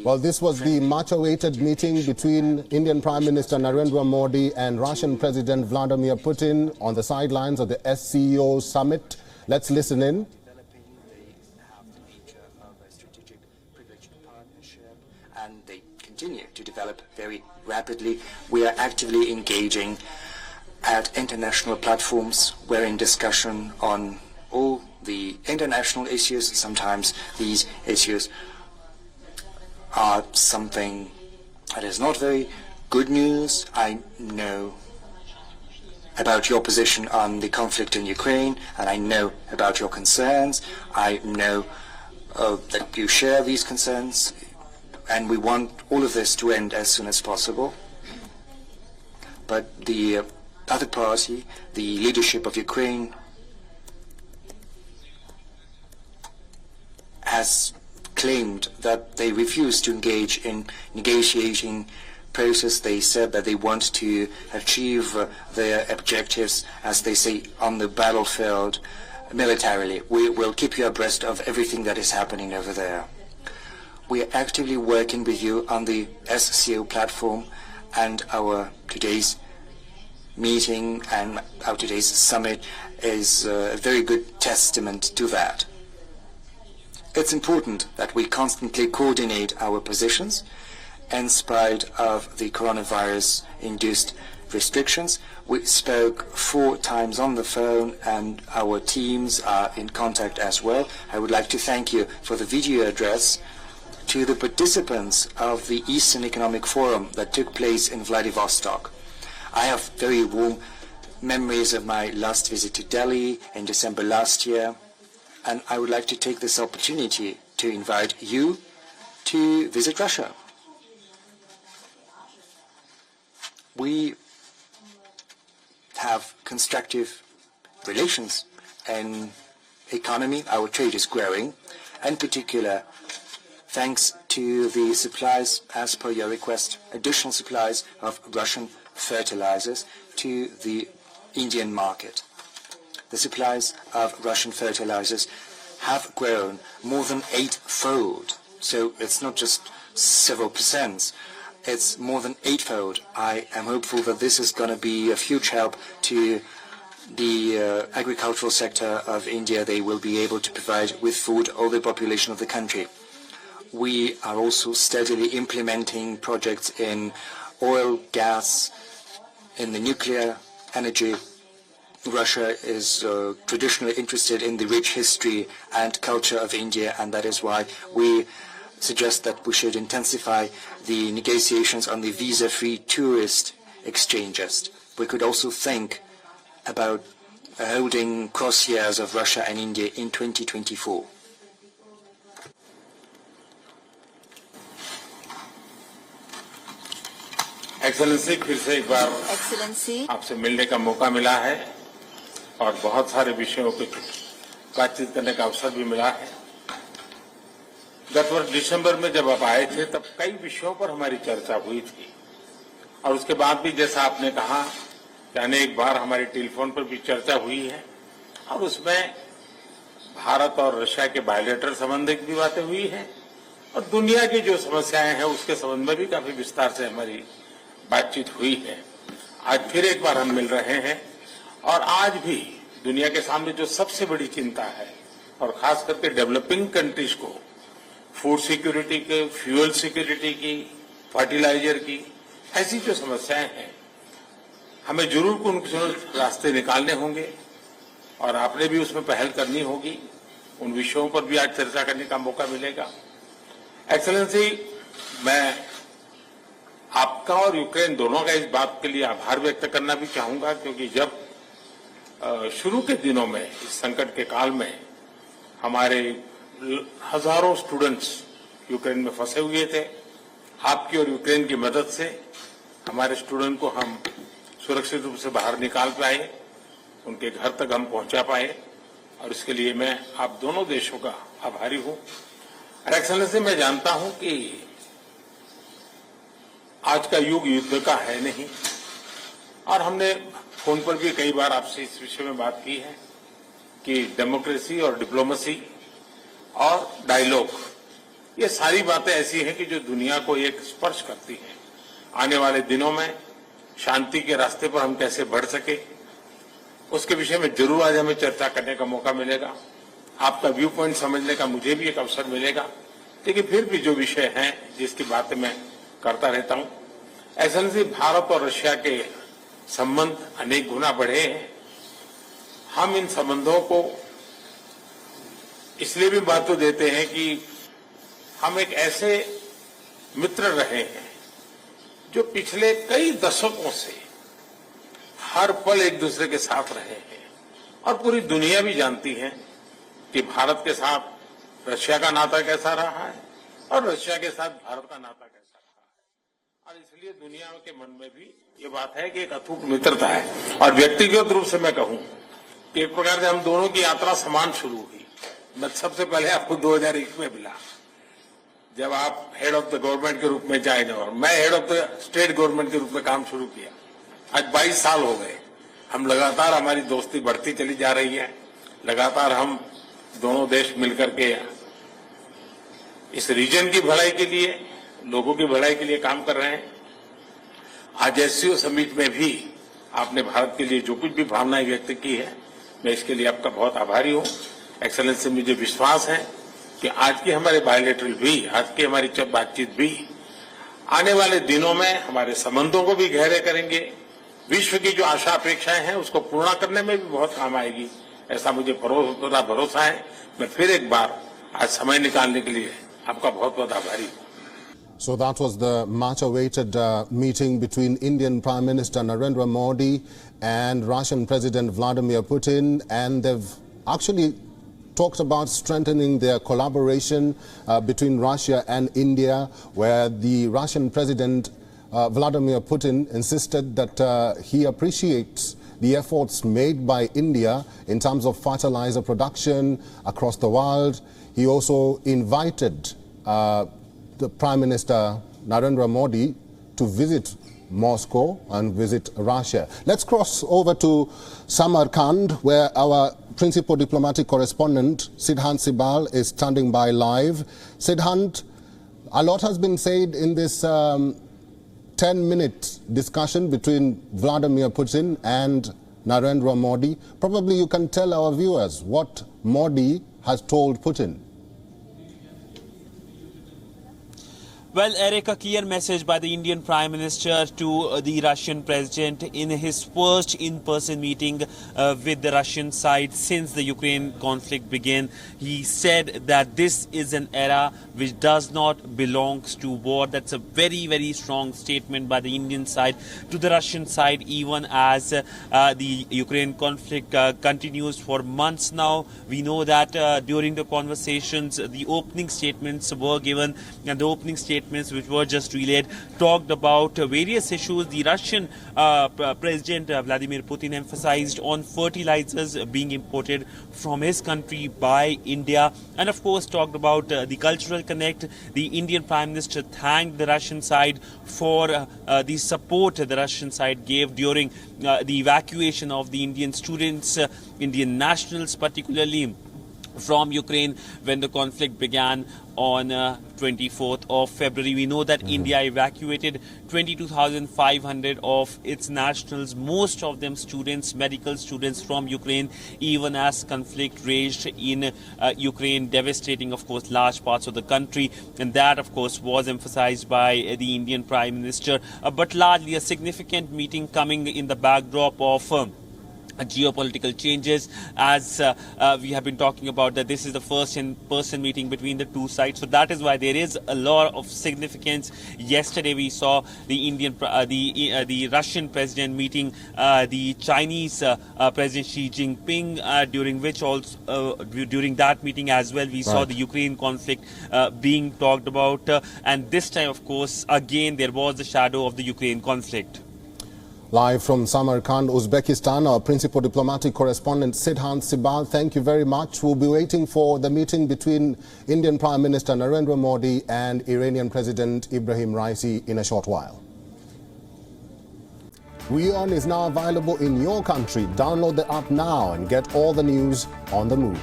Well, this was the much-awaited meeting between Indian Prime Minister Narendra Modi and Russian President Vladimir Putin on the sidelines of the SCO summit. Let's listen in. And they continue to develop very rapidly. We are actively engaging at international platforms. We're in discussion on all the international issues. Sometimes these issues are something that is not very good news. I know about your position on the conflict in Ukraine, and I know about your concerns. I know that you share these concerns, and we want all of this to end as soon as possible. But the other party, the leadership of Ukraine, has claimed that they refuse to engage in negotiating process. They said that they want to achieve their objectives, as they say, on the battlefield militarily. We will keep you abreast of everything that is happening over there. We are actively working with you on the SCO platform, and our today's meeting and our today's summit is a very good testament to that. It's important that we constantly coordinate our positions in spite of the coronavirus-induced restrictions. We spoke 4 times on the phone, and our teams are in contact as well. I would like to thank you for the video address to the participants of the Eastern Economic Forum that took place in Vladivostok. I have very warm memories of my last visit to Delhi in December last year, and I would like to take this opportunity to invite you to visit Russia. We have constructive relations in economy. Our trade is growing, in particular thanks to the supplies, as per your request, additional supplies of Russian fertilizers to the Indian market. The supplies of Russian fertilizers have grown more than 8-fold. So it's not just several percent, it's more than 8-fold. I am hopeful that this is going to be a huge help to the agricultural sector of India. They will be able to provide with food all the population of the country. We are also steadily implementing projects in oil, gas, in the nuclear energy. Russia is traditionally interested in the rich history and culture of India, and that is why we suggest that we should intensify the negotiations on the visa-free tourist exchanges. We could also think about holding cross-years of Russia and India in 2024. Excellency फिर से एक बार आपसे मिलने का मौका मिला है और बहुत सारे विषयों पे बातचीत करने का अवसर भी मिला है। गत वर्ष दिसंबर में जब आप आए थे तब कई विषयों पर हमारी चर्चा हुई थी, और उसके बाद भी जैसा आपने कहा कि अनेक बार हमारी टेलीफोन पर भी चर्चा हुई है, और उसमें भारत और रशिया के बायलैटरल संबंध की भी बातें हुई है, और दुनिया की जो समस्याएं हैं उसके संबंध में भी काफी विस्तार से हमारी बातचीत हुई है। आज फिर एक बार हम मिल रहे हैं, और आज भी दुनिया के सामने जो सबसे बड़ी चिंता है, और खास करके डेवलपिंग कंट्रीज को फूड सिक्योरिटी के, फ्यूल सिक्योरिटी की, फर्टिलाइजर की, ऐसी जो समस्याएं हैं, हमें जरूर उनके रास्ते निकालने होंगे, और आपने भी उसमें पहल करनी होगी। उन विषयों पर भी आज चर्चा करने का मौका मिलेगा। एक्सेलेंसी, मैं आपका और यूक्रेन दोनों का इस बात के लिए आभार व्यक्त करना भी चाहूंगा, क्योंकि जब शुरू के दिनों में इस संकट के काल में हमारे हजारों स्टूडेंट्स यूक्रेन में फंसे हुए थे, आपकी और यूक्रेन की मदद से हमारे स्टूडेंट को हम सुरक्षित रूप से बाहर निकाल पाए, उनके घर तक हम पहुंचा पाए, और इसके लिए मैं आप दोनों देशों का आभारी हूं। एक्सेलेंसी, मैं जानता हूं कि आज का युग युद्ध का है नहीं, और हमने फोन पर भी कई बार आपसे इस विषय में बात की है कि डेमोक्रेसी और डिप्लोमेसी और डायलॉग ये सारी बातें ऐसी हैं कि जो दुनिया को एक स्पर्श करती हैं। आने वाले दिनों में शांति के रास्ते पर हम कैसे बढ़ सके, उसके विषय में जरूर आज हमें चर्चा करने का मौका मिलेगा। आपका व्यू पॉइंट समझने का मुझे भी एक अवसर मिलेगा। लेकिन फिर भी जो विषय हैं जिसकी बातें मैं करता रहता हूं, एक्सेलेंसी, भारत और रशिया के संबंध अनेक गुना बढ़े हैं। हम इन संबंधों को इसलिए भी महत्व देते हैं कि हम एक ऐसे मित्र रहे हैं जो पिछले कई दशकों से हर पल एक दूसरे के साथ रहे हैं, और पूरी दुनिया भी जानती है कि भारत के साथ रशिया का नाता कैसा रहा है और रशिया के साथ भारत का नाता कैसा रहा है। और इसलिए दुनिया के मन में भी ये बात है कि एक अटूट मित्रता है। और व्यक्तिगत रूप से मैं कहूं कि एक प्रकार से हम दोनों की यात्रा समान शुरू हुई। मैं सबसे पहले आपको 2001 में मिला, जब आप हेड ऑफ द गवर्नमेंट के रूप में ज्वाइन, और मैं head of the state government के रूप में काम शुरू किया। आज 22 साल हो गए। हम लगातार, हमारी दोस्ती बढ़ती चली जा रही है। लगातार हम दोनों देश मिलकर के इस रीजन की भलाई के लिए, लोगों की भलाई के लिए काम कर रहे हैं। आज एससीओ समिट में भी आपने भारत के लिए जो कुछ भी भावनाएं व्यक्त की है, मैं इसके लिए आपका बहुत आभारी हूं। एक्सेलेंसी, मुझे विश्वास है कि आज की हमारे बायलैटरल भी, आज की हमारी बातचीत भी आने वाले दिनों में हमारे संबंधों को भी गहरे करेंगे। विश्व की जो आशा अपेक्षाएं हैं उसको पूर्ण करने में भी बहुत काम आएगी, ऐसा मुझे पूरा भरोसा है। मैं फिर एक बार आज समय निकालने के लिए आपका बहुत बहुत आभारी हूं। So that was the much-awaited meeting between Indian Prime Minister Narendra Modi and Russian President Vladimir Putin, and they've actually talked about strengthening their collaboration between Russia and India, where the Russian President Vladimir Putin insisted that he appreciates the efforts made by India in terms of fertilizer production across the world. He also invited the Prime Minister Narendra Modi to visit Moscow and visit Russia. Let's cross over to Samarkand, where our principal diplomatic correspondent Siddhant Sibal is standing by live. Siddhant, a lot has been said in this 10-minute discussion between Vladimir Putin and Narendra Modi. Probably you can tell our viewers what Modi has told Putin. Well, Eric, a clear message by the Indian Prime Minister to the Russian President in his first in-person meeting with the Russian side since the Ukraine conflict began. He said that this is an era which does not belong to war. That's a very, very strong statement by the Indian side to the Russian side, even as the Ukraine conflict continues for months now. We know that during the conversations, the opening statements were given, and the opening statements which were just relayed talked about various issues. The Russian President Vladimir Putin emphasized on fertilizers being imported from his country by India, and of course talked about the cultural connect. The Indian Prime Minister thanked the Russian side for the support the Russian side gave during the evacuation of the Indian students, Indian nationals particularly, from Ukraine when the conflict began on 24th of February. We know that India evacuated 22,500 of its nationals, most of them students, medical students from Ukraine, even as conflict raged in Ukraine, devastating, of course, large parts of the country. And that, of course, was emphasized by the Indian Prime Minister. But largely a significant meeting coming in the backdrop of geopolitical changes, as we have been talking about that this is the first in-person meeting between the two sides. So that is why there is a lot of significance. Yesterday we saw the Russian president meeting the Chinese President Xi Jinping, during which also during that meeting as well we saw the Ukraine conflict being talked about, and this time, of course, again there was the shadow of the Ukraine conflict. Live from Samarkand, Uzbekistan, our principal diplomatic correspondent Siddhant Sibal, thank you very much. We'll be waiting for the meeting between Indian Prime Minister Narendra Modi and Iranian President Ibrahim Raisi in a short while. WION is now available in your country. Download the app now and get all the news on the move.